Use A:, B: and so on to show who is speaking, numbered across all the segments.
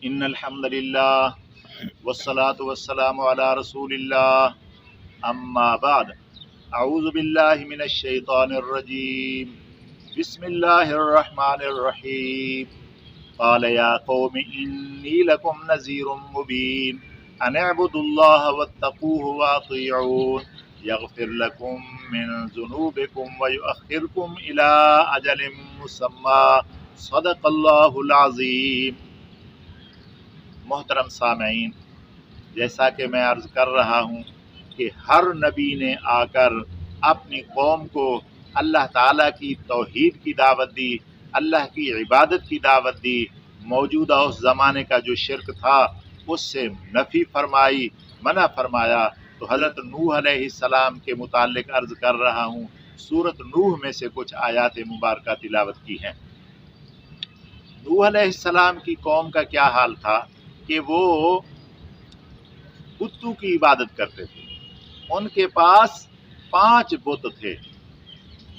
A: ان الحمد للہ والصلاة والسلام علی رسول اللہ اما بعد اعوذ باللہ من الشیطان الرجیم بسم اللہ الرحمن الرحیم قال یا قوم انی لکم نذیر مبین ان اعبدوا اللہ واتقوہ واطیعون یغفر لکم من ذنوبکم ویؤخرکم الی اجل مسمی صدق اللہ العظیم۔ محترم سامعین، جیسا کہ میں عرض کر رہا ہوں کہ ہر نبی نے آ کر اپنی قوم کو اللہ تعالیٰ کی توحید کی دعوت دی، اللہ کی عبادت کی دعوت دی، موجودہ اس زمانے کا جو شرک تھا اس سے نفی فرمائی، منع فرمایا۔ تو حضرت نوح علیہ السلام کے متعلق عرض کر رہا ہوں، سورۃ نوح میں سے کچھ آیات مبارکہ تلاوت کی ہیں۔ نوح علیہ السلام کی قوم کا کیا حال تھا کہ وہ بتوں کی عبادت کرتے تھے۔ ان کے پاس 5 بت تھے: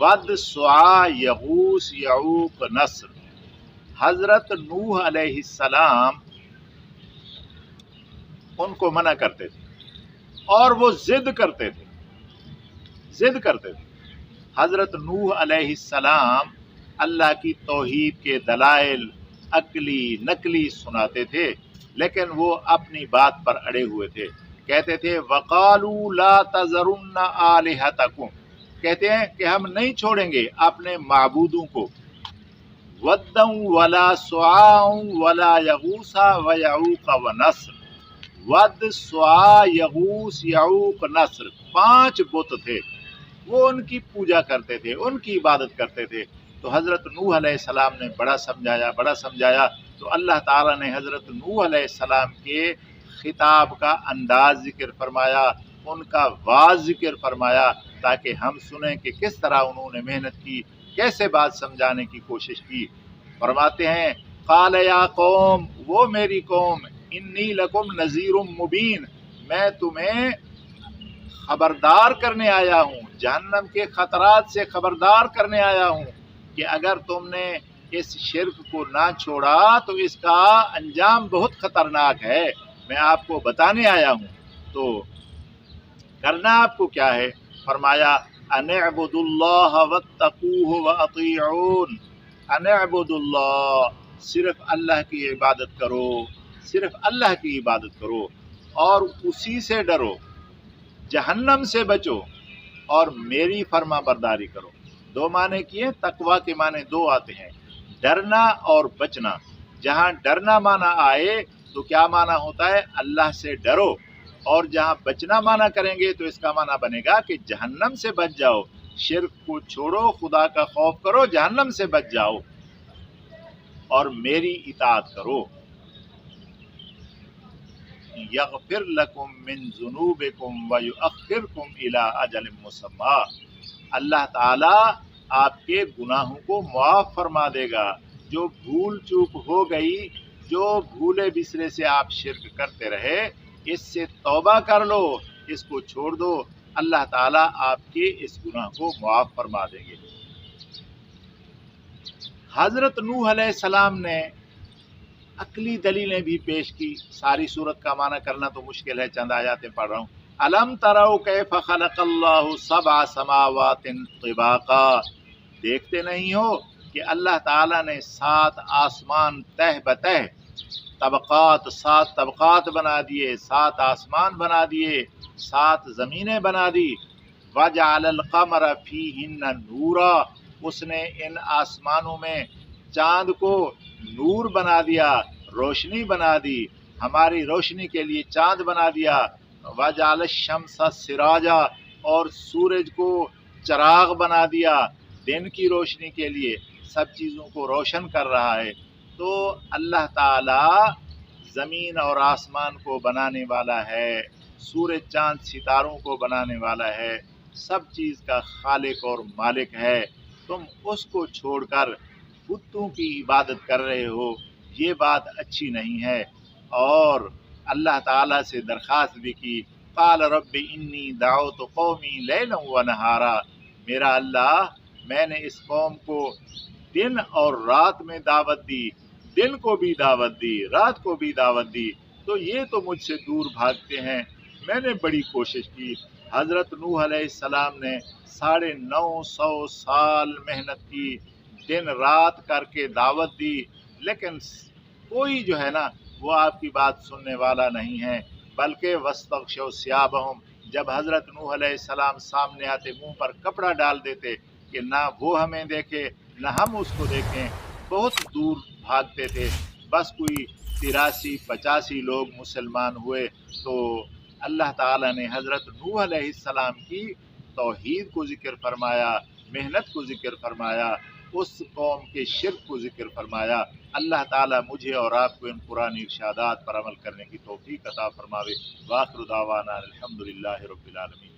A: ود، سواع، یغوث، یعوق، نصر۔ حضرت نوح علیہ السلام ان کو منع کرتے تھے اور وہ ضد کرتے تھے۔ حضرت نوح علیہ السلام اللہ کی توحید کے دلائل عقلی نقلی سناتے تھے، لیکن وہ اپنی بات پر اڑے ہوئے تھے۔ کہتے تھے وَقَالُوا لَا تَذَرُنَّ آلِهَتَكُمْ، کہتے ہیں کہ ہم نہیں چھوڑیں گے اپنے معبودوں کو، وَدًّا وَلَا سُوَاعًا وَلَا يَغُوثَ وَيَعُوقَ وَنَصْرَ۔ ود، سواع، یغوث، یعوق، نصر، 5 بت تھے، وہ ان کی پوجا کرتے تھے، ان کی عبادت کرتے تھے۔ تو حضرت نوح علیہ السلام نے بڑا سمجھایا تو اللہ تعالیٰ نے حضرت نوح علیہ السلام کے خطاب کا انداز ذکر فرمایا، ان کا واز ذکر فرمایا، تاکہ ہم سنیں کہ کس طرح انہوں نے محنت کی، کیسے بات سمجھانے کی کوشش کی۔ فرماتے ہیں قال یا قوم، وہ میری قوم، انی لکم نذیر مبین، میں تمہیں خبردار کرنے آیا ہوں، جہنم کے خطرات سے خبردار کرنے آیا ہوں کہ اگر تم نے اس شرک کو نہ چھوڑا تو اس کا انجام بہت خطرناک ہے، میں آپ کو بتانے آیا ہوں۔ تو کرنا آپ کو کیا ہے؟ فرمایا ان اعبدوا اللہ واتقوہ واطیعون، ان اعبدوا اللہ، صرف اللہ کی عبادت کرو، صرف اللہ کی عبادت کرو اور اسی سے ڈرو، جہنم سے بچو اور میری فرما برداری کرو۔ 2 معنی کیے، تقویٰ کے معنی 2 آتے ہیں، ڈرنا اور بچنا۔ جہاں ڈرنا معنی آئے تو کیا معنی ہوتا ہے؟ اللہ سے ڈرو، اور جہاں بچنا معنی کریں گے تو اس کا معنی بنے گا کہ جہنم سے بچ جاؤ، شرک کو چھوڑو، خدا کا خوف کرو، جہنم سے بچ جاؤ اور میری اطاعت کرو۔ یغفر لکم من ذنوبکم ویؤخرکم الی اجل مسمی، اللہ تعالیٰ آپ کے گناہوں کو معاف فرما دے گا۔ جو بھول چوک ہو گئی، جو بھولے بسرے سے آپ شرک کرتے رہے، اس سے توبہ کر لو، اس کو چھوڑ دو، اللہ تعالیٰ آپ کے اس گناہ کو معاف فرما دیں گے۔ حضرت نوح علیہ السلام نے عقلی دلیلیں بھی پیش کی، ساری صورت کا معنی کرنا تو مشکل ہے، چند آیاتیں پڑھ رہا ہوں۔ الم تروا کیف خلق اللہ 7 سماوات طباقا، دیکھتے نہیں ہو کہ اللہ تعالیٰ نے 7 آسمان تہ بتہ، طبقات، 7 طبقات بنا دیے، 7 آسمان بنا دیے، 7 زمینیں بنا دی۔ وجعل القمر فیہن نورا، اس نے ان آسمانوں میں چاند کو نور بنا دیا، روشنی بنا دی، ہماری روشنی کے لیے چاند بنا دیا۔ وجعل الشمس سراجا، اور سورج کو چراغ بنا دیا دن کی روشنی کے لیے، سب چیزوں کو روشن کر رہا ہے۔ تو اللہ تعالیٰ زمین اور آسمان کو بنانے والا ہے، سورج چاند ستاروں کو بنانے والا ہے، سب چیز کا خالق اور مالک ہے۔ تم اس کو چھوڑ کر بتوں کی عبادت کر رہے ہو، یہ بات اچھی نہیں ہے۔ اور اللہ تعالیٰ سے درخواست بھی کی، قال رب انی دعوت قومی لیلا ونہارا، میرا اللہ، میں نے اس قوم کو دن اور رات میں دعوت دی، دن کو بھی دعوت دی، رات کو بھی دعوت دی، تو یہ تو مجھ سے دور بھاگتے ہیں۔ میں نے بڑی کوشش کی۔ حضرت نوح علیہ السلام نے 950 سال محنت کی، دن رات کر کے دعوت دی، لیکن کوئی جو ہے نا وہ آپ کی بات سننے والا نہیں ہے، بلکہ وَاسْتَغْشَوْا ثِيَابَهُمْ، جب حضرت نوح علیہ السلام سامنے آتے منہ پر کپڑا ڈال دیتے کہ نہ وہ ہمیں دیکھے نہ ہم اس کو دیکھیں، بہت دور بھاگتے تھے۔ بس کوئی 83-85 لوگ مسلمان ہوئے تو اللہ تعالیٰ نے حضرت نوح علیہ السلام کی توحید کو ذکر فرمایا، محنت کو ذکر فرمایا، اس قوم کے شرک کو ذکر فرمایا۔ اللہ تعالیٰ مجھے اور آپ کو ان قرآن ارشادات پر عمل کرنے کی توفیق عطا فرماوے۔ وآخر دعوانا الحمدللہ رب العالمین۔